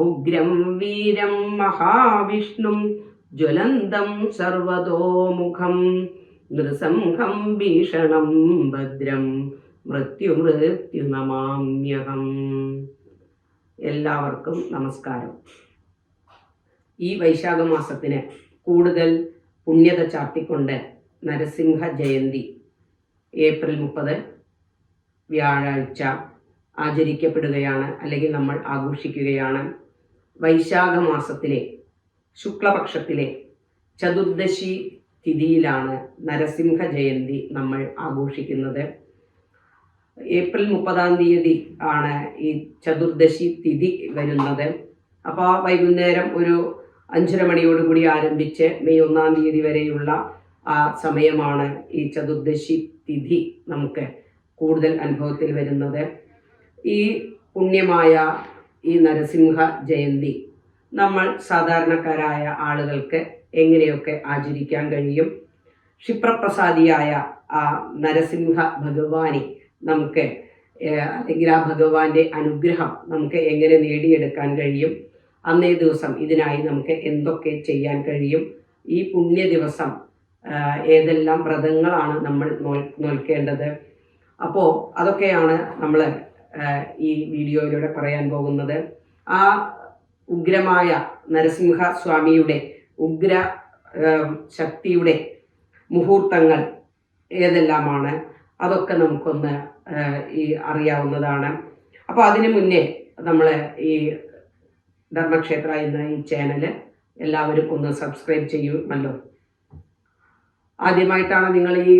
ഉഗ്രം വീരം മഹാവിഷ്ണും ജ്വലന്തം സർവതോമുഖം നൃസിംഹം ഭീഷണം ഭദ്രം മൃത്യു നമാമ്യഹം. എല്ലാവർക്കും നമസ്കാരം. ഈ വൈശാഖ മാസത്തിന് കൂടുതൽ പുണ്യത ചാർത്തിക്കൊണ്ട് നരസിംഹ ജയന്തി ഏപ്രിൽ 30 വ്യാഴാഴ്ച ആചരിക്കപ്പെടുകയാണ്, അല്ലെങ്കിൽ നമ്മൾ ആഘോഷിക്കുകയാണ്. വൈശാഖ മാസത്തിലെ ശുക്ലപക്ഷത്തിലെ ചതുർദശി തിഥിയിലാണ് നരസിംഹ ജയന്തി നമ്മൾ ആഘോഷിക്കുന്നത്. ഏപ്രിൽ 30 ആണ് ഈ ചതുർദശി തിഥി വരുന്നത്. അപ്പോൾ വൈകുന്നേരം ഒരു 5:30 മണിയോടുകൂടി ആരംഭിച്ച് മെയ് 1 വരെയുള്ള ആ സമയമാണ് ഈ ചതുർദശി തിഥി നമുക്ക് കൂടുതൽ അനുഭവത്തിൽ വരുന്നത്. ഈ പുണ്യമായ ഈ നരസിംഹ ജയന്തി നമ്മൾ സാധാരണക്കാരായ ആളുകൾക്ക് എങ്ങനെയൊക്കെ ആചരിക്കാൻ കഴിയും? ക്ഷിപ്രപ്രസാദിയായ ആ നരസിംഹ ഭഗവാനെ നമുക്ക് അല്ലെങ്കിൽ ആ ഭഗവാന്റെ അനുഗ്രഹം നമുക്ക് എങ്ങനെ നേടിയെടുക്കാൻ കഴിയും? അന്നേ ദിവസം ഇതിനായി നമുക്ക് എന്തൊക്കെ ചെയ്യാൻ കഴിയും? ഈ പുണ്യ ദിവസം ഏതെല്ലാം വ്രതങ്ങളാണ് നമ്മൾ നോൽക്കേണ്ടത്? അപ്പോൾ അതൊക്കെയാണ് നമ്മൾ ഈ വീഡിയോയിലൂടെ പറയാൻ പോകുന്നത്. ആ ഉഗ്രമായ നരസിംഹ സ്വാമിയുടെ ഉഗ്ര ശക്തിയുടെ മുഹൂർത്തങ്ങൾ ഏതെല്ലാമാണ്, അതൊക്കെ നമുക്കൊന്ന് അറിയാവുന്നതാണ്. അപ്പോൾ അതിനു മുന്നേ നമ്മൾ ഈ ധർമ്മക്ഷേത്ര എന്ന ഈ ചാനൽ എല്ലാവരും ഒന്ന് സബ്സ്ക്രൈബ് ചെയ്യുമല്ലോ. ആദ്യമായിട്ടാണ് നിങ്ങൾ ഈ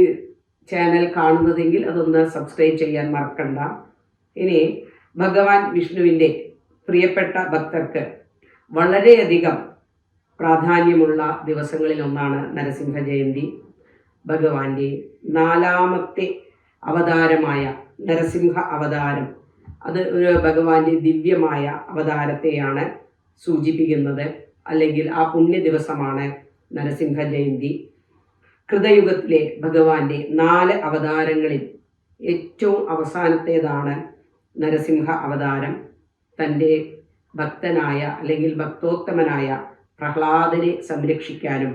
ചാനൽ കാണുന്നതെങ്കിൽ അതൊന്ന് സബ്സ്ക്രൈബ് ചെയ്യാൻ മറക്കണ്ട. ഇനി ഭഗവാൻ വിഷ്ണുവിൻ്റെ പ്രിയപ്പെട്ട ഭക്തർക്ക് വളരെയധികം പ്രാധാന്യമുള്ള ദിവസങ്ങളിലൊന്നാണ് നരസിംഹ ജയന്തി. ഭഗവാന്റെ 4ാമത്തെ അവതാരമായ നരസിംഹ അവതാരം, അത് ഒരു ഭഗവാന്റെ ദിവ്യമായ അവതാരത്തെയാണ് സൂചിപ്പിക്കുന്നത്, അല്ലെങ്കിൽ ആ പുണ്യ ദിവസമാണ് നരസിംഹ ജയന്തി. കൃതയുഗത്തിലെ ഭഗവാന്റെ 4 അവതാരങ്ങളിൽ ഏറ്റവും അവസാനത്തേതാണ് നരസിംഹ അവതാരം. തൻ്റെ ഭക്തനായ അല്ലെങ്കിൽ ഭക്തോത്തമനായ പ്രഹ്ലാദനെ സംരക്ഷിക്കാനും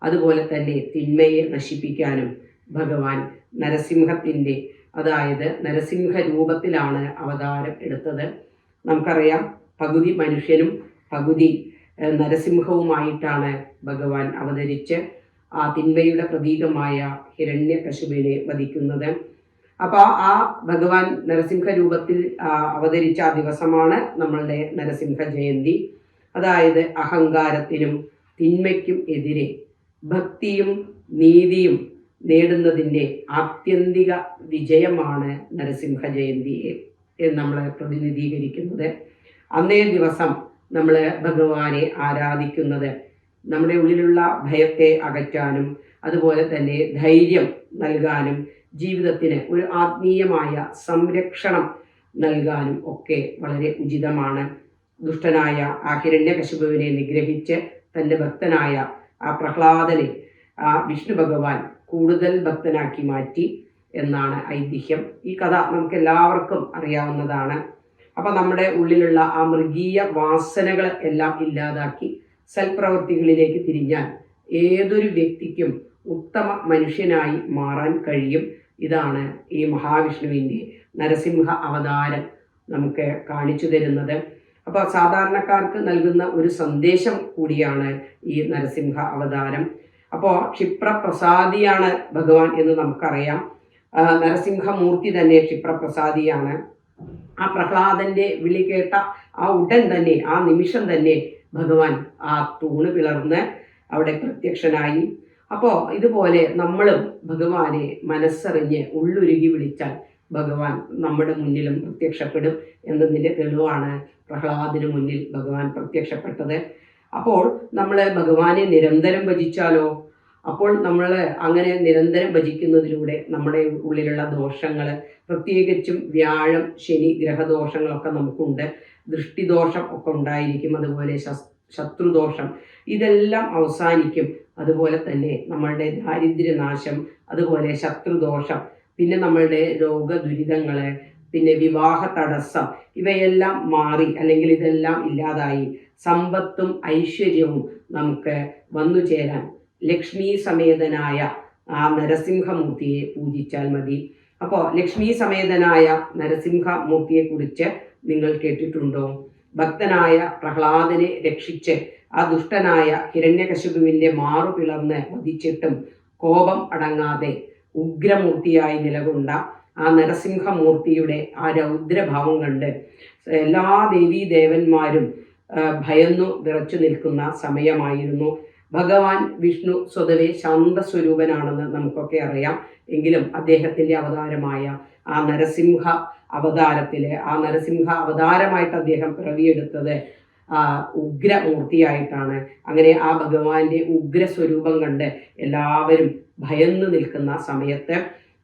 അതുപോലെ തന്നെ തിന്മയെ നശിപ്പിക്കാനും ഭഗവാൻ നരസിംഹത്തിൻ്റെ, അതായത് നരസിംഹ രൂപത്തിലാണ് അവതാരം എടുത്തത്. നമുക്കറിയാം, പകുതി മനുഷ്യനും പകുതി നരസിംഹവുമായിട്ടാണ് ഭഗവാൻ അവതരിച്ച് ആ തിന്മയുടെ പ്രതീകമായ ഹിരണ്യകശിപുവിനെ വധിക്കുന്നത്. അപ്പോൾ ആ ഭഗവാൻ നരസിംഹ രൂപത്തിൽ അവതരിച്ച ആ ദിവസമാണ് നമ്മളുടെ നരസിംഹ ജയന്തി. അതായത് അഹങ്കാരത്തിനും തിന്മയ്ക്കും എതിരെ ഭക്തിയും നീതിയും നേടുന്നതിൻ്റെ ആത്യന്തിക വിജയമാണ് നരസിംഹ ജയന്തിയെ നമ്മളെ പ്രതിനിധീകരിക്കുന്നത്. അന്നേ ദിവസം നമ്മൾ ഭഗവാനെ ആരാധിക്കുന്നത് നമ്മുടെ ഉള്ളിലുള്ള ഭയത്തെ അകറ്റാനും അതുപോലെ തന്നെ ധൈര്യം നൽകാനും ജീവിതത്തിന് ഒരു ആത്മീയമായ സംരക്ഷണം നൽകാനും ഒക്കെ വളരെ ഉചിതമാണ്. ദുഷ്ടനായ ആ ഹിരണ്യകശിപുവിനെ നിഗ്രഹിച്ച് തൻ്റെ ഭക്തനായ ആ പ്രഹ്ലാദനെ ആ വിഷ്ണു ഭഗവാൻ കൂടുതൽ ഭക്തനാക്കി മാറ്റി എന്നാണ് ഐതിഹ്യം. ഈ കഥ നമുക്ക് എല്ലാവർക്കും അറിയാവുന്നതാണ്. അപ്പം നമ്മുടെ ഉള്ളിലുള്ള ആ മൃഗീയ വാസനകൾ എല്ലാം ഇല്ലാതാക്കി സൽപ്രവൃത്തികളിലേക്ക് തിരിഞ്ഞാൽ ഏതൊരു വ്യക്തിക്കും ഉത്തമ മനുഷ്യനായി മാറാൻ കഴിയും. ഇതാണ് ഈ മഹാവിഷ്ണുവിൻ്റെ നരസിംഹ അവതാരം നമുക്ക് കാണിച്ചു തരുന്നത്. അപ്പോൾ സാധാരണക്കാർക്ക് നൽകുന്ന ഒരു സന്ദേശം കൂടിയാണ് ഈ നരസിംഹ അവതാരം. അപ്പോൾ ക്ഷിപ്രപ്രസാദിയാണ് ഭഗവാൻ എന്ന് നമുക്കറിയാം. നരസിംഹമൂർത്തി തന്നെ ക്ഷിപ്രപ്രസാദിയാണ്. ആ പ്രഹ്ലാദന്റെ വിളി കേട്ട ആ ഉടൻ തന്നെ, ആ നിമിഷം തന്നെ ഭഗവാൻ ആ തൂണ് പിളർന്ന് അവിടെ പ്രത്യക്ഷനായി. അപ്പോൾ ഇതുപോലെ നമ്മളും ഭഗവാനെ മനസ്സറിഞ്ഞ് ഉള്ളുരുകി വിളിച്ചാൽ ഭഗവാൻ നമ്മുടെ മുന്നിലും പ്രത്യക്ഷപ്പെടും എന്നതിൻ്റെ തെളിവാണ് പ്രഹ്ലാദിന് മുന്നിൽ ഭഗവാൻ പ്രത്യക്ഷപ്പെട്ടത്. അപ്പോൾ നമ്മൾ ഭഗവാനെ നിരന്തരം ഭജിച്ചാലോ? അപ്പോൾ നമ്മൾ അങ്ങനെ നിരന്തരം ഭജിക്കുന്നതിലൂടെ നമ്മുടെ ഉള്ളിലുള്ള ദോഷങ്ങൾ, പ്രത്യേകിച്ചും വ്യാഴം ശനി ഗ്രഹദോഷങ്ങളൊക്കെ നമുക്കുണ്ട്. ദൃഷ്ടിദോഷം ഒക്കെ ഉണ്ടായിരിക്കും, അതുപോലെ ശത്രുദോഷം, ഇതെല്ലാം അവസാനിക്കും. അതുപോലെ തന്നെ നമ്മളുടെ ദാരിദ്ര്യനാശം, അതുപോലെ ശത്രുദോഷം, പിന്നെ നമ്മളുടെ രോഗദുരിതങ്ങൾ, പിന്നെ വിവാഹ തടസ്സം ഇവയെല്ലാം മാറി, അല്ലെങ്കിൽ ഇതെല്ലാം ഇല്ലാതായി സമ്പത്തും ഐശ്വര്യവും നമുക്ക് വന്നു ചേരാൻ ലക്ഷ്മി സമേതനായ ആ നരസിംഹമൂർത്തിയെ പൂജിച്ചാൽ മതി. അപ്പോൾ ലക്ഷ്മി സമേതനായ നരസിംഹമൂർത്തിയെ കുറിച്ച് നിങ്ങൾ കേട്ടിട്ടുണ്ടോ? ഭക്തനായ പ്രഹ്ലാദനെ രക്ഷിച്ച് ആ ദുഷ്ടനായ ഹിരണ്യകശിപുവിന്റെ മാറു പിളർന്ന് വധിച്ചിട്ടും കോപം അടങ്ങാതെ ഉഗ്രമൂർത്തിയായി നിലകൊണ്ട ആ നരസിംഹമൂർത്തിയുടെ ആ രൗദ്രഭാവം കണ്ട് എല്ലാ ദേവീദേവന്മാരും ഭയന്നു വിറച്ചു നിൽക്കുന്ന സമയമായിരുന്നു. ഭഗവാൻ വിഷ്ണു സ്വതവേ ശാന്തസ്വരൂപനാണെന്ന് നമുക്കൊക്കെ അറിയാം. എങ്കിലും അദ്ദേഹത്തിൻ്റെ അവതാരമായ ആ നരസിംഹ അവതാരമായിട്ട് അദ്ദേഹം പിറവിയെടുത്തത് ഉഗ്രമൂർത്തിയായിട്ടാണ്. അങ്ങനെ ആ ഭഗവാന്റെ ഉഗ്രസ്വരൂപം കണ്ട് എല്ലാവരും ഭയന്നു നിൽക്കുന്ന സമയത്ത്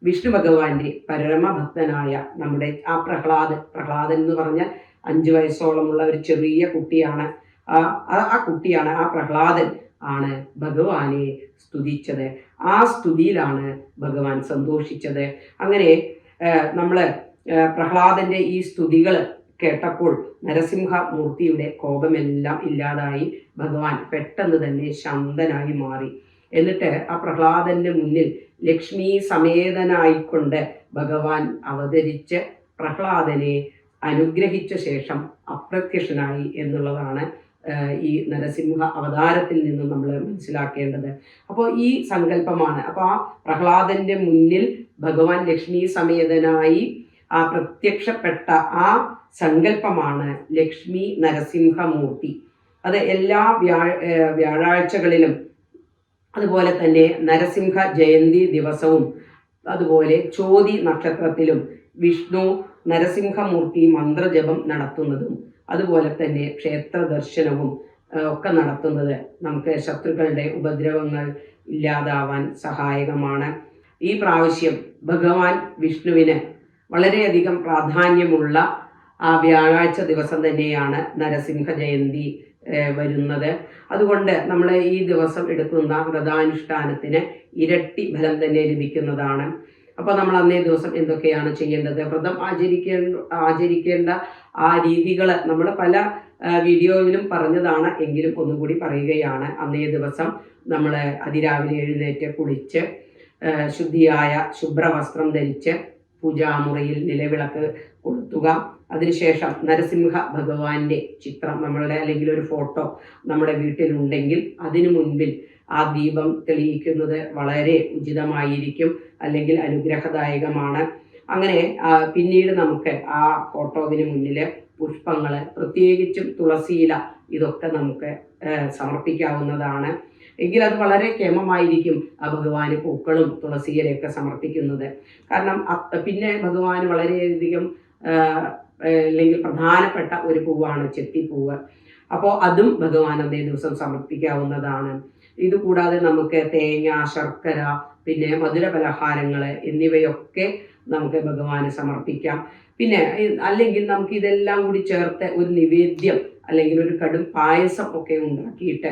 വിഷ്ണു ഭഗവാന്റെ പരമഭക്തനായ നമ്മുടെ ആ പ്രഹ്ലാദൻ എന്ന് പറഞ്ഞാൽ 5 വയസ്സോളമുള്ള ഒരു ചെറിയ കുട്ടിയാണ്. ആ കുട്ടിയാണ്, ആ പ്രഹ്ലാദൻ ആണ് ഭഗവാനെ സ്തുതിച്ചത്. ആ സ്തുതിയിലാണ് ഭഗവാൻ സന്തോഷിച്ചത്. അങ്ങനെ നമ്മൾ പ്രഹ്ലാദന്റെ ഈ സ്തുതികൾ കേട്ടപ്പോൾ നരസിംഹമൂർത്തിയുടെ കോപമെല്ലാം ഇല്ലാതായി ഭഗവാൻ പെട്ടെന്ന് തന്നെ ശാന്തനായി മാറി. എന്നിട്ട് ആ പ്രഹ്ലാദന്റെ മുന്നിൽ ലക്ഷ്മി സമേതനായിക്കൊണ്ട് ഭഗവാൻ അവതരിച്ച് പ്രഹ്ലാദനെ അനുഗ്രഹിച്ച ശേഷം അപ്രത്യക്ഷനായി എന്നുള്ളതാണ് ഈ നരസിംഹ അവതാരത്തിൽ നിന്നും നമ്മൾ മനസ്സിലാക്കേണ്ടത്. അപ്പോൾ ഈ സങ്കല്പമാണ്. അപ്പോൾ ആ പ്രഹ്ലാദന്റെ മുന്നിൽ ഭഗവാൻ ലക്ഷ്മി സമേതനായി ആ പ്രത്യക്ഷപ്പെട്ട ആ സങ്കല്പമാണ് ലക്ഷ്മി നരസിംഹമൂർത്തി. അത് എല്ലാ വ്യാഴാഴ്ചകളിലും അതുപോലെ തന്നെ നരസിംഹ ജയന്തി ദിവസവും അതുപോലെ ചോതി നക്ഷത്രത്തിലും വിഷ്ണു നരസിംഹമൂർത്തി മന്ത്രജപം നടത്തുന്നതും അതുപോലെ തന്നെ ക്ഷേത്ര ദർശനവും ഒക്കെ നടത്തുന്നത് നമുക്ക് ശത്രുക്കളുടെ ഉപദ്രവങ്ങൾ ഇല്ലാതാവാൻ സഹായകമാണ്. ഈ പ്രാവശ്യം ഭഗവാൻ വിഷ്ണുവിന് വളരെയധികം പ്രാധാന്യമുള്ള ആ വ്യാഴാഴ്ച ദിവസം തന്നെയാണ് നരസിംഹ ജയന്തി വരുന്നത്. അതുകൊണ്ട് നമ്മൾ ഈ ദിവസം എടുക്കുന്ന വ്രതാനുഷ്ഠാനത്തിന് ഇരട്ടി ഫലം തന്നെ ലഭിക്കുന്നതാണ്. അപ്പോൾ നമ്മൾ അന്നേ ദിവസം എന്തൊക്കെയാണ് ചെയ്യേണ്ടത്? വ്രതം ആചരിക്കേണ്ട ആ രീതികൾ നമ്മൾ പല വീഡിയോയിലും പറഞ്ഞതാണ്, എങ്കിലും ഒന്നുകൂടി പറയുകയാണ്. അന്നേ ദിവസം നമ്മൾ അതിരാവിലെ എഴുന്നേറ്റ് കുളിച്ച് ശുദ്ധിയായ ശുഭ്രവസ്ത്രം ധരിച്ച് പൂജാമുറിയിൽ നിലവിളക്ക് കൊളുത്തുക. അതിനുശേഷം നരസിംഹ ഭഗവാന്റെ ചിത്രം നമ്മളുടെ അല്ലെങ്കിൽ ഒരു ഫോട്ടോ നമ്മുടെ വീട്ടിലുണ്ടെങ്കിൽ അതിനു മുൻപിൽ ആ ദീപം തെളിയിക്കുന്നത് വളരെ ഉചിതമായിരിക്കും, അല്ലെങ്കിൽ അനുഗ്രഹദായകമാണ്. അങ്ങനെ പിന്നീട് നമുക്ക് ആ ഫോട്ടോവിന് മുന്നിൽ പുഷ്പങ്ങൾ, പ്രത്യേകിച്ചും തുളസിയില, ഇതൊക്കെ നമുക്ക് സമർപ്പിക്കാവുന്നതാണ്. എങ്കിൽ അത് വളരെ ക്ഷേമമായിരിക്കും ആ ഭഗവാന് പൂക്കളും തുളസിയിലയൊക്കെ സമർപ്പിക്കുന്നത്. കാരണം പിന്നെ ഭഗവാന് വളരെയധികം അല്ലെങ്കിൽ പ്രധാനപ്പെട്ട ഒരു പൂവാണ് ചെത്തിപ്പൂവ്. അപ്പോൾ അതും ഭഗവാൻ അതേ ദിവസം സമർപ്പിക്കാവുന്നതാണ്. ഇതുകൂടാതെ നമുക്ക് തേങ്ങ, ശർക്കര, പിന്നെ മധുര പലഹാരങ്ങൾ എന്നിവയൊക്കെ നമുക്ക് ഭഗവാന് സമർപ്പിക്കാം. പിന്നെ അല്ലെങ്കിൽ നമുക്ക് ഇതെല്ലാം കൂടി ചേർത്ത് ഒരു നിവേദ്യം അല്ലെങ്കിൽ ഒരു കടും പായസം ഒക്കെ ഉണ്ടാക്കിയിട്ട്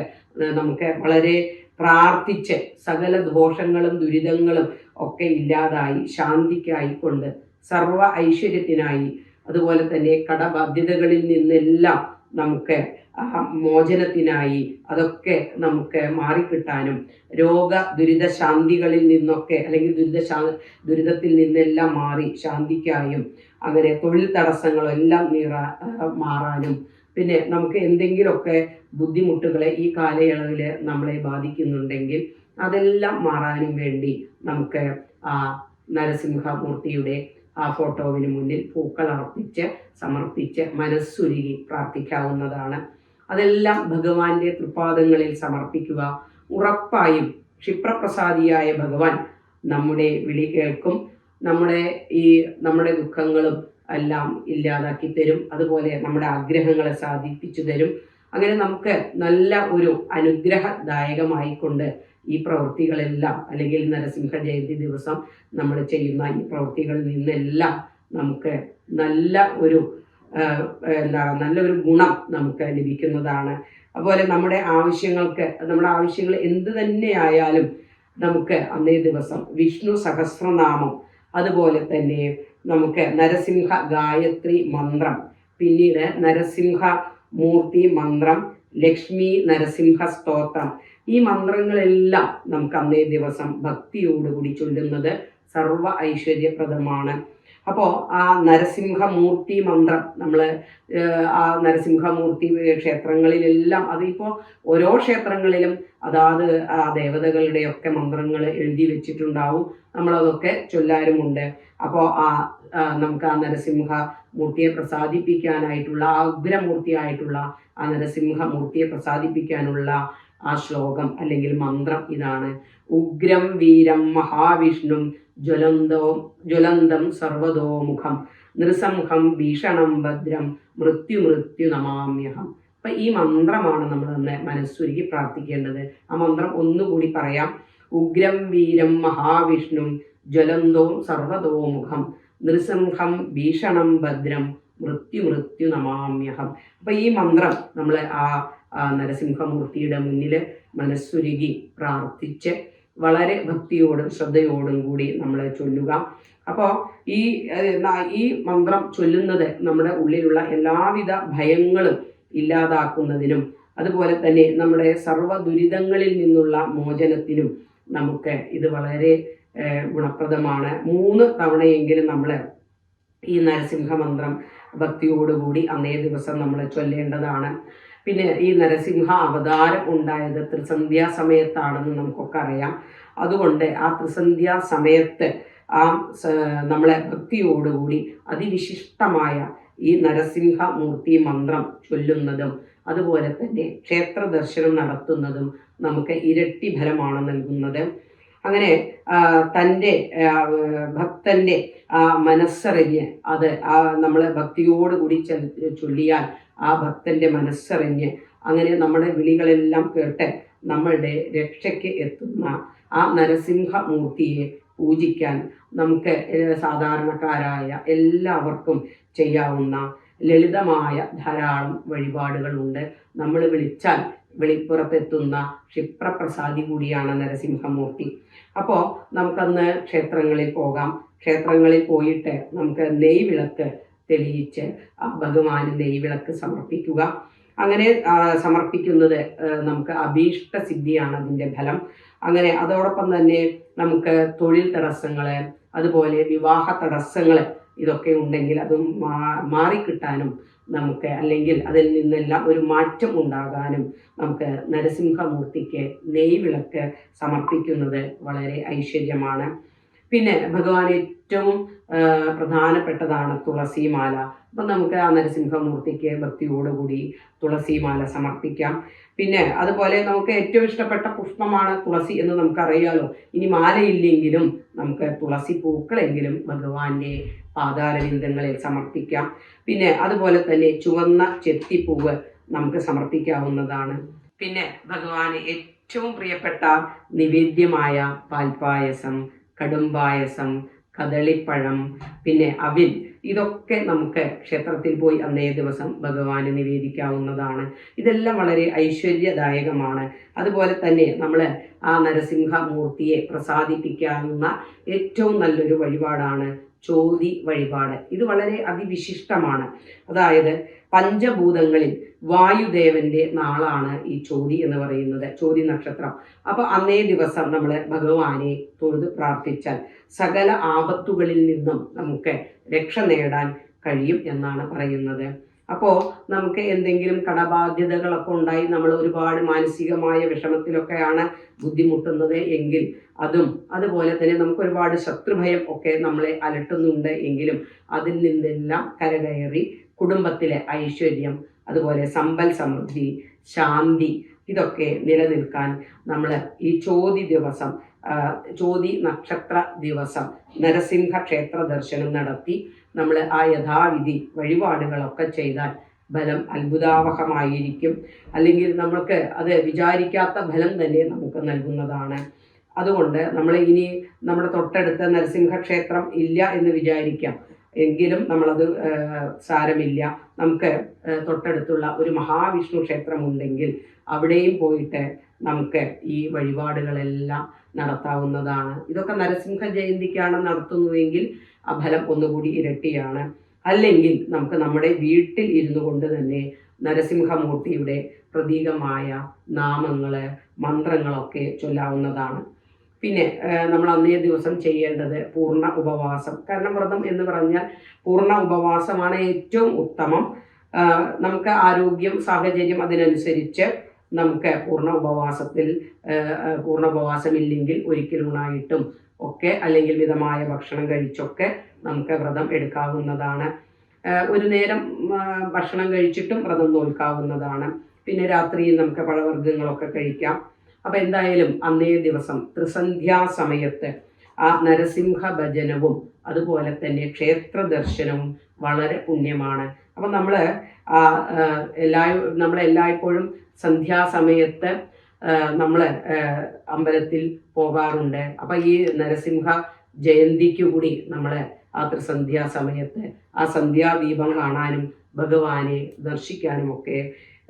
നമുക്ക് വളരെ പ്രാർത്ഥിച്ച് സകല ദോഷങ്ങളും ദുരിതങ്ങളും ഒക്കെ ഇല്ലാതായി ശാന്തിക്കായിക്കൊണ്ട് സർവ ഐശ്വര്യത്തിനായി അതുപോലെ തന്നെ കടബാധ്യതകളിൽ നിന്നെല്ലാം നമുക്ക് മോചനത്തിനായി അതൊക്കെ നമുക്ക് മാറിക്കിട്ടാനും രോഗ ദുരിതശാന്തികളിൽ നിന്നൊക്കെ അല്ലെങ്കിൽ ദുരിതത്തിൽ നിന്നെല്ലാം മാറി ശാന്തിക്കായും അങ്ങനെ തൊഴിൽ തടസ്സങ്ങളെല്ലാം മാറാനും പിന്നെ നമുക്ക് എന്തെങ്കിലുമൊക്കെ ബുദ്ധിമുട്ടുകളെ ഈ കാലയളവിൽ നമ്മളെ ബാധിക്കുന്നുണ്ടെങ്കിൽ അതെല്ലാം മാറാനും വേണ്ടി നമുക്ക് ആ നരസിംഹമൂർത്തിയുടെ ആ ഫോട്ടോവിന് മുന്നിൽ പൂക്കൾ അർപ്പിച്ച് സമർപ്പിച്ച് മനസ്സുരുകി പ്രാർത്ഥിക്കാവുന്നതാണ്. അതെല്ലാം ഭഗവാന്റെ തൃപ്പാദങ്ങളിൽ സമർപ്പിക്കുക. ഉറപ്പായും ക്ഷിപ്രപ്രസാദിയായ ഭഗവാൻ നമ്മുടെ വിളി കേൾക്കും, നമ്മുടെ ദുഃഖങ്ങളും എല്ലാം ഇല്ലാതാക്കി തരും, അതുപോലെ നമ്മുടെ ആഗ്രഹങ്ങളെ സാധിപ്പിച്ചു തരും. അങ്ങനെ നമുക്ക് നല്ല ഒരു അനുഗ്രഹദായകമായിക്കൊണ്ട് ഈ പ്രവൃത്തികളെല്ലാം അല്ലെങ്കിൽ നരസിംഹ ജയന്തി ദിവസം നമ്മൾ ചെയ്യുന്ന ഈ പ്രവൃത്തികളിൽ നിന്നെല്ലാം നമുക്ക് നല്ലൊരു ഗുണം നമുക്ക് ലഭിക്കുന്നതാണ്. അതുപോലെ നമ്മുടെ ആവശ്യങ്ങൾ എന്ത് തന്നെയായാലും നമുക്ക് അന്നേ ദിവസം വിഷ്ണു സഹസ്രനാമം അതുപോലെ തന്നെ നമുക്ക് നരസിംഹ ഗായത്രി മന്ത്രം, പിന്നീട് നരസിംഹ മൂർത്തി മന്ത്രം, ലക്ഷ്മി നരസിംഹ സ്തോത്രം. ഈ മന്ത്രങ്ങളെല്ലാം നമുക്ക് അന്നേ ദിവസം ഭക്തിയോടുകൂടി ചൊല്ലുന്നത് സർവ ഐശ്വര്യപ്രദമാണ്. അപ്പോൾ ആ നരസിംഹമൂർത്തി മന്ത്രം നമ്മൾ ആ നരസിംഹമൂർത്തി ക്ഷേത്രങ്ങളിലെല്ലാം, അതിപ്പോൾ ഓരോ ക്ഷേത്രങ്ങളിലും അതാത് ആ ദേവതകളുടെയൊക്കെ മന്ത്രങ്ങൾ എഴുതി വെച്ചിട്ടുണ്ടാവും, നമ്മളതൊക്കെ ചൊല്ലാറുമുണ്ട്. അപ്പോൾ നമുക്ക് ആ നരസിംഹ മൂർത്തിയെ പ്രസാദിപ്പിക്കാനായിട്ടുള്ള, ആ ഉഗ്രമൂർത്തിയായിട്ടുള്ള ആ നരസിംഹമൂർത്തിയെ പ്രസാദിപ്പിക്കാനുള്ള ആ ശ്ലോകം അല്ലെങ്കിൽ മന്ത്രം ഇതാണ്: ഉഗ്രം വീരം മഹാവിഷ്ണും ജ്വലന്തം സർവതോമുഖം നൃസംഹം ഭീഷണം ഭദ്രം മൃത്യു നമാമ്യഹം. അപ്പൊ ഈ മന്ത്രമാണ് നമ്മൾ അന്ന് മനസ്സുരുക്കി പ്രാർത്ഥിക്കേണ്ടത്. ആ മന്ത്രം ഒന്നുകൂടി പറയാം: ഉഗ്രം വീരം മഹാവിഷ്ണും ജ്വലന്തോ സർവതോമുഖം നൃസിംഹം ഭീഷണം ഭദ്രം മൃത്യു നമാമ്യഹം. അപ്പൊ ഈ മന്ത്രം നമ്മൾ ആ നരസിംഹമൂർത്തിയുടെ മുന്നിൽ മനസ്സുരുകി പ്രാർത്ഥിച്ച് വളരെ ഭക്തിയോടും ശ്രദ്ധയോടും കൂടി നമ്മൾ ചൊല്ലുക. അപ്പോൾ ഈ മന്ത്രം ചൊല്ലുന്നത് നമ്മുടെ ഉള്ളിലുള്ള എല്ലാവിധ ഭയങ്ങളും ഇല്ലാതാക്കുന്നതിനും അതുപോലെ തന്നെ നമ്മുടെ സർവ്വ ദുരിതങ്ങളിൽ നിന്നുള്ള മോചനത്തിനും നമുക്ക് ഇത് വളരെ ഗുണപ്രദമാണ്. 3 തവണയെങ്കിലും നമ്മൾ ഈ നരസിംഹ മന്ത്രം ഭക്തിയോടുകൂടി അന്നേ ദിവസം നമ്മൾ ചൊല്ലേണ്ടതാണ്. പിന്നെ ഈ നരസിംഹ അവതാരം ഉണ്ടായത് ത്രിസന്ധ്യാ സമയത്താണെന്ന് നമുക്കൊക്കെ അറിയാം. അതുകൊണ്ട് ആ ത്രിസന്ധ്യാ സമയത്ത് നമ്മളെ ഭക്തിയോടുകൂടി അതിവിശിഷ്ടമായ ഈ നരസിംഹമൂർത്തി മന്ത്രം ചൊല്ലുന്നതും അതുപോലെ തന്നെ ക്ഷേത്ര ദർശനം നടത്തുന്നതും നമുക്ക് ഇരട്ടി ഫലമാണ് നൽകുന്നത്. അങ്ങനെ തൻ്റെ ഭക്തൻ്റെ മനസ്സറിഞ്ഞ് അത് നമ്മൾ ഭക്തിയോടുകൂടി ചൊല്ലിയാൽ ആ ഭക്തൻ്റെ മനസ്സറിഞ്ഞ് അങ്ങനെ നമ്മുടെ വിളികളെല്ലാം കേട്ട് നമ്മളുടെ രക്ഷയ്ക്ക് എത്തുന്ന ആ നരസിംഹമൂർത്തിയെ പൂജിക്കാൻ നമുക്ക് സാധാരണക്കാരായ എല്ലാവർക്കും ചെയ്യാവുന്ന ലളിതമായ ധാരാളം വഴിപാടുകളുണ്ട്. നമ്മൾ വിളിച്ചാൽ വെളിപ്പുറത്തെത്തുന്ന ക്ഷിപ്രപ്രസാദി കൂടിയാണ് നരസിംഹമൂർത്തി. അപ്പോൾ നമുക്കന്ന് ക്ഷേത്രങ്ങളിൽ പോകാം. ക്ഷേത്രങ്ങളിൽ പോയിട്ട് നമുക്ക് നെയ്വിളക്ക് തെളിയിച്ച് ആ ഭഗവാന് നെയ്വിളക്ക് സമർപ്പിക്കുക. അങ്ങനെ സമർപ്പിക്കുന്നത് നമുക്ക് അഭീഷ്ട സിദ്ധിയാണ് അതിൻ്റെ ഫലം. അങ്ങനെ അതോടൊപ്പം തന്നെ നമുക്ക് തൊഴിൽ തടസ്സങ്ങൾ, അതുപോലെ വിവാഹ തടസ്സങ്ങൾ ഇതൊക്കെ ഉണ്ടെങ്കിൽ അത് മാറിക്കിട്ടാനും നമുക്ക്, അല്ലെങ്കിൽ അതിൽ നിന്നെല്ലാം ഒരു മാറ്റം ഉണ്ടാകാനും നമുക്ക് നരസിംഹമൂർത്തിക്ക് നെയ്വിളക്ക് സമർപ്പിക്കുന്നത് വളരെ ഐശ്വര്യമാണ്. പിന്നെ ഭഗവാൻ ഏറ്റവും പ്രധാനപ്പെട്ടതാണ് തുളസിമാല. അപ്പം നമുക്ക് ആ നരസിംഹമൂർത്തിക്ക് ഭക്തിയോടുകൂടി തുളസിമാല സമർപ്പിക്കാം. പിന്നെ അതുപോലെ നമുക്ക് ഏറ്റവും ഇഷ്ടപ്പെട്ട പുഷ്പമാണ് തുളസി എന്ന് നമുക്കറിയാലോ. ഇനി മാലയില്ലെങ്കിലും നമുക്ക് തുളസി പൂക്കളെങ്കിലും ഭഗവാന്റെ പാതാരവിന്ദങ്ങളിൽ സമർപ്പിക്കാം. പിന്നെ അതുപോലെ തന്നെ ചുവന്ന ചെത്തിപ്പൂവ് നമുക്ക് സമർപ്പിക്കാവുന്നതാണ്. പിന്നെ ഭഗവാന് ഏറ്റവും പ്രിയപ്പെട്ട നിവേദ്യമായ പാൽപ്പായസം, കടുംപായസം, കദളിപ്പഴം, പിന്നെ അവിൽ, ഇതൊക്കെ നമുക്ക് ക്ഷേത്രത്തിൽ പോയി അന്നേ ദിവസം ഭഗവാന് നിവേദിക്കാവുന്നതാണ്. ഇതെല്ലാം വളരെ ഐശ്വര്യദായകമാണ്. അതുപോലെ തന്നെ നമ്മൾ ആ നരസിംഹമൂർത്തിയെ പ്രസാദിപ്പിക്കാവുന്ന ഏറ്റവും നല്ലൊരു വഴിപാടാണ് ചോതി വഴിപാട്. ഇത് വളരെ അതിവിശിഷ്ടമാണ്. അതായത് പഞ്ചഭൂതങ്ങളിൽ വായുദേവന്റെ നാളാണ് ഈ ചോതി എന്ന് പറയുന്നത്, ചോതി നക്ഷത്രം. അപ്പോൾ അന്നേ ദിവസം നമ്മൾ ഭഗവാനെ തൊഴുത് പ്രാർത്ഥിച്ചാൽ സകല ആപത്തുകളിൽ നിന്നും നമുക്ക് രക്ഷ നേടാൻ കഴിയും എന്നാണ് പറയുന്നത്. അപ്പോൾ നമുക്ക് എന്തെങ്കിലും കടബാധ്യതകളൊക്കെ ഉണ്ടായി നമ്മൾ ഒരുപാട് മാനസികമായ വിഷമത്തിലൊക്കെയാണ് ബുദ്ധിമുട്ടുന്നത് എങ്കിൽ അതും, അതുപോലെ തന്നെ നമുക്ക് ഒരുപാട് ശത്രുഭയം ഒക്കെ നമ്മളെ അലട്ടുന്നുണ്ട് എങ്കിലും അതിൽ നിന്നെല്ലാം കരകയറി കുടുംബത്തിലെ ഐശ്വര്യം, അതുപോലെ സമ്പൽ സമൃദ്ധി, ശാന്തി, ഇതൊക്കെ നിലനിൽക്കാൻ നമ്മൾ ഈ ചോതി ദിവസം, ചോതി നക്ഷത്ര ദിവസം നരസിംഹ ക്ഷേത്ര ദർശനം നടത്തി നമ്മൾ ആ യഥാവിധി വഴിപാടുകളൊക്കെ ചെയ്താൽ ഫലം അത്ഭുതാവഹമായിരിക്കും. അല്ലെങ്കിൽ നമ്മൾക്ക് അത് വിചാരിക്കാത്ത ഫലം തന്നെ നമുക്ക് നൽകുന്നതാണ്. അതുകൊണ്ട് നമ്മൾ ഇനി നമ്മുടെ തൊട്ടടുത്ത നരസിംഹ ക്ഷേത്രം ഇല്ല എന്ന് വിചാരിക്കാം. എങ്കിലും നമ്മളത് സാരമില്ല, നമുക്ക് തൊട്ടടുത്തുള്ള ഒരു മഹാവിഷ്ണു ക്ഷേത്രമുണ്ടെങ്കിൽ അവിടെയും പോയിട്ട് നമുക്ക് ഈ വഴിപാടുകളെല്ലാം നടത്താവുന്നതാണ്. ഇതൊക്കെ നരസിംഹ ജയന്തിക്കാണ് നടത്തുന്നതെങ്കിൽ ആ ഫലം ഒന്നുകൂടി ഇരട്ടിയാണ്. അല്ലെങ്കിൽ നമുക്ക് നമ്മുടെ വീട്ടിൽ ഇരുന്നു കൊണ്ട് തന്നെ നരസിംഹമൂർത്തിയുടെ പ്രതീകമായ നാമങ്ങൾ, മന്ത്രങ്ങളൊക്കെ ചൊല്ലാവുന്നതാണ്. പിന്നെ നമ്മൾ അന്നേ ദിവസം ചെയ്യേണ്ടത് പൂർണ്ണ ഉപവാസം. കാരണം വ്രതം എന്ന് പറഞ്ഞാൽ പൂർണ്ണ ഉപവാസമാണ് ഏറ്റവും ഉത്തമം. നമുക്ക് ആരോഗ്യം, സാഹചര്യം അതിനനുസരിച്ച് നമുക്ക് പൂർണ്ണ ഉപവാസമില്ലെങ്കിൽ ഒരിക്കലൂണായിട്ടും ഒക്കെ അല്ലെങ്കിൽ മിതമായ ഭക്ഷണം കഴിച്ചൊക്കെ നമുക്ക് വ്രതം എടുക്കാവുന്നതാണ്. ഒരു നേരം ഭക്ഷണം കഴിച്ചിട്ടും വ്രതം നോൽക്കാവുന്നതാണ്. പിന്നെ രാത്രിയിൽ നമുക്ക് പഴവർഗ്ഗങ്ങളൊക്കെ കഴിക്കാം. അപ്പം എന്തായാലും അന്നേ ദിവസം ത്രിസന്ധ്യാസമയത്ത് ആ നരസിംഹ ഭജനവും അതുപോലെ തന്നെ ക്ഷേത്ര ദർശനവും വളരെ പുണ്യമാണ്. അപ്പം നമ്മളെല്ലായ്പ്പോഴും സന്ധ്യാസമയത്ത് നമ്മൾ അമ്പലത്തിൽ പോകാറുണ്ട്. അപ്പം ഈ നരസിംഹ ജയന്തിക്ക് കൂടി നമ്മൾ ആ ത്രിസന്ധ്യാസമയത്ത് ആ സന്ധ്യാദീപം കാണാനും ഭഗവാനെ ദർശിക്കാനും ഒക്കെ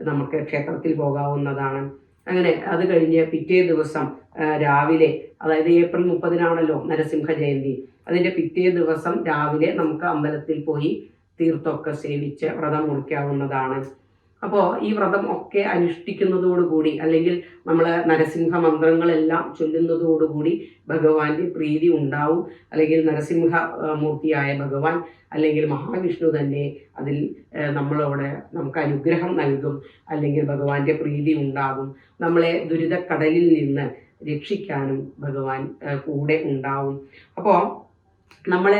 നമുക്ക് ക്ഷേത്രത്തിൽ പോകാവുന്നതാണ്. അങ്ങനെ അത് കഴിഞ്ഞ് പിറ്റേ ദിവസം രാവിലെ, അതായത് ഏപ്രിൽ 30-നാണല്ലോ നരസിംഹ ജയന്തി, അതിൻ്റെ പിറ്റേ ദിവസം രാവിലെ നമുക്ക് അമ്പലത്തിൽ പോയി തീർത്ഥമൊക്കെ സേവിച്ച് വ്രതം മുറിക്കാവുന്നതാണ്. അപ്പോൾ ഈ വ്രതം ഒക്കെ അനുഷ്ഠിക്കുന്നതോടുകൂടി അല്ലെങ്കിൽ നമ്മൾ നരസിംഹ മന്ത്രങ്ങളെല്ലാം ചൊല്ലുന്നതോടുകൂടി ഭഗവാന്റെ പ്രീതി ഉണ്ടാവും. അല്ലെങ്കിൽ നരസിംഹ മൂർത്തിയായ ഭഗവാൻ അല്ലെങ്കിൽ മഹാവിഷ്ണു തന്നെ അതിൽ നമുക്ക് അനുഗ്രഹം നൽകും. അല്ലെങ്കിൽ ഭഗവാന്റെ പ്രീതി ഉണ്ടാകും. നമ്മളെ ദുരിതക്കടലിൽ നിന്ന് രക്ഷിക്കാനും ഭഗവാൻ കൂടെ ഉണ്ടാവും. അപ്പോൾ നമ്മൾ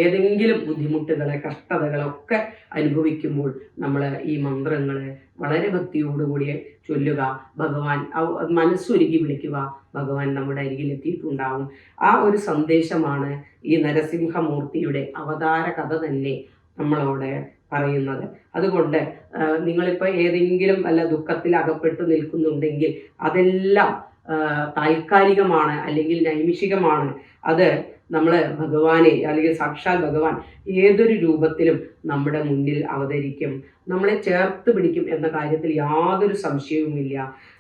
ഏതെങ്കിലും ബുദ്ധിമുട്ടുകളെ, കഷ്ടതകളൊക്കെ അനുഭവിക്കുമ്പോൾ നമ്മൾ ഈ മന്ത്രങ്ങൾ വളരെ ഭക്തിയോടുകൂടി ചൊല്ലുക. ഭഗവാൻ മനസ്സൊരുക്കി വിളിക്കുക, ഭഗവാൻ നമ്മുടെ അരികിലെത്തിയിട്ടുണ്ടാവും. ആ ഒരു സന്ദേശമാണ് ഈ നരസിംഹമൂർത്തിയുടെ അവതാര കഥ തന്നെ നമ്മളോട് പറയുന്നത്. അതുകൊണ്ട് നിങ്ങളിപ്പോൾ ഏതെങ്കിലും വല്ല ദുഃഖത്തിൽ അകപ്പെട്ടു നിൽക്കുന്നുണ്ടെങ്കിൽ അതെല്ലാം താൽക്കാലികമാണ്, അല്ലെങ്കിൽ നൈമിഷികമാണ്. അത് നമ്മൾ ഭഗവാനെ, അല്ലെങ്കിൽ സാക്ഷാൽ ഭഗവാൻ ഏതൊരു രൂപത്തിലും നമ്മുടെ മുന്നിൽ അവതരിക്കും, നമ്മളെ ചേർത്ത് പിടിക്കും എന്ന കാര്യത്തിൽ യാതൊരു സംശയവുമില്ല.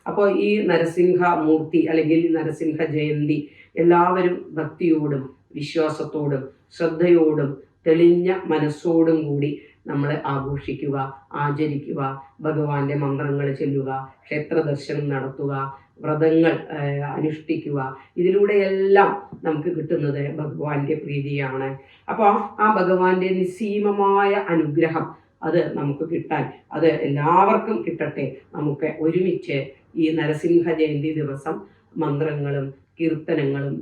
അപ്പോൾ ഈ നരസിംഹമൂർത്തി അല്ലെങ്കിൽ നരസിംഹ ജയന്തി എല്ലാവരും ഭക്തിയോടും വിശ്വാസത്തോടും ശ്രദ്ധയോടും തെളിഞ്ഞ മനസ്സോടും കൂടി നമ്മൾ ആഘോഷിക്കുക, ആചരിക്കുക, ഭഗവാന്റെ മന്ത്രങ്ങൾ ചൊല്ലുക, ക്ഷേത്ര ദർശനം നടത്തുക, വ്രതങ്ങൾ അനുഷ്ഠിക്കുക. ഇതിലൂടെയെല്ലാം നമുക്ക് കിട്ടുന്നത് ഭഗവാന്റെ പ്രീതിയാണ്. അപ്പോൾ ആ ഭഗവാന്റെ നിസ്സീമമായ അനുഗ്രഹം അത് നമുക്ക് കിട്ടാൻ, അത് എല്ലാവർക്കും കിട്ടട്ടെ. നമുക്ക് ഒരുമിച്ച് ഈ നരസിംഹ ജയന്തി ദിവസം മന്ത്രങ്ങളും കീർത്തനങ്ങളും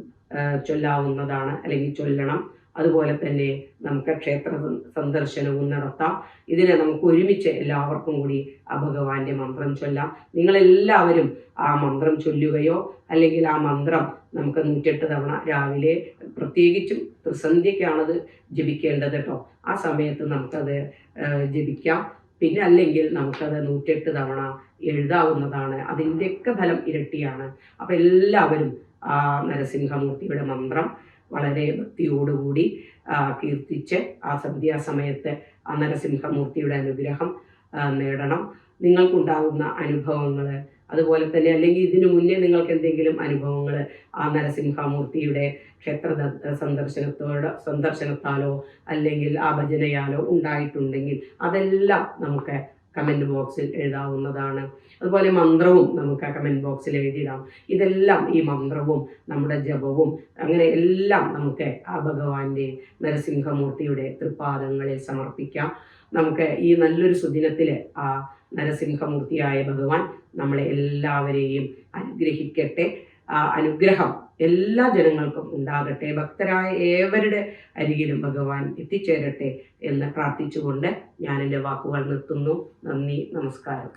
ചൊല്ലാവുന്നതാണ്, അല്ലെങ്കിൽ ചൊല്ലണം. അതുപോലെ തന്നെ നമുക്ക് ക്ഷേത്ര സന്ദർശനവും നടത്താം. ഇതിനെ നമുക്ക് ഒരുമിച്ച് എല്ലാവർക്കും കൂടി ആ ഭഗവാന്റെ മന്ത്രം ചൊല്ലാം. നിങ്ങളെല്ലാവരും ആ മന്ത്രം ചൊല്ലുകയോ അല്ലെങ്കിൽ ആ മന്ത്രം നമുക്ക് 108 തവണ രാവിലെ, പ്രത്യേകിച്ചും ത്രിസന്ധ്യയ്ക്കാണത് ജപിക്കേണ്ടത് കേട്ടോ, ആ സമയത്ത് നമുക്കത് ജപിക്കാം. പിന്നെ അല്ലെങ്കിൽ നമുക്കത് 108 തവണ എഴുതാവുന്നതാണ്. അതിൻ്റെയൊക്കെ ഫലം ഇരട്ടിയാണ്. അപ്പം എല്ലാവരും ആ നരസിംഹമൂർത്തിയുടെ മന്ത്രം വളരെ ഭക്തിയോടുകൂടി കീർത്തിച്ച് ആ സന്ധ്യാസമയത്ത് ആ നരസിംഹമൂർത്തിയുടെ അനുഗ്രഹം നേടണം. നിങ്ങൾക്കുണ്ടാകുന്ന അനുഭവങ്ങൾ, അതുപോലെ തന്നെ അല്ലെങ്കിൽ ഇതിനു മുന്നേ നിങ്ങൾക്ക് എന്തെങ്കിലും അനുഭവങ്ങൾ ആ നരസിംഹമൂർത്തിയുടെ ക്ഷേത്ര സന്ദർശനത്താലോ അല്ലെങ്കിൽ ആ ഭജനയാലോ ഉണ്ടായിട്ടുണ്ടെങ്കിൽ അതെല്ലാം നമുക്ക് കമൻറ്റ് ബോക്സിൽ എഴുതാവുന്നതാണ്. അതുപോലെ മന്ത്രവും നമുക്ക് ആ കമൻറ്റ് ബോക്സിൽ എഴുതിയിടാം. ഇതെല്ലാം, ഈ മന്ത്രവും നമ്മുടെ ജപവും അങ്ങനെ എല്ലാം നമുക്ക് ആ ഭഗവാന്റെ നരസിംഹമൂർത്തിയുടെ തൃപ്പാദങ്ങളിൽ സമർപ്പിക്കാം. നമുക്ക് ഈ നല്ലൊരു സുദിനത്തിൽ ആ നരസിംഹമൂർത്തിയായ ഭഗവാൻ നമ്മളെ എല്ലാവരെയും അനുഗ്രഹിക്കട്ടെ. ആ അനുഗ്രഹം എല്ലാ ജനങ്ങൾക്കും ഉണ്ടാകട്ടെ. ഭക്തരായ ഏവരുടെ അരികിലും ഭഗവാൻ എത്തിച്ചേരട്ടെ എന്ന് പ്രാർത്ഥിച്ചുകൊണ്ട് ഞാൻ എൻ്റെ വാക്കുകൾ നിർത്തുന്നു. നന്ദി, നമസ്കാരം.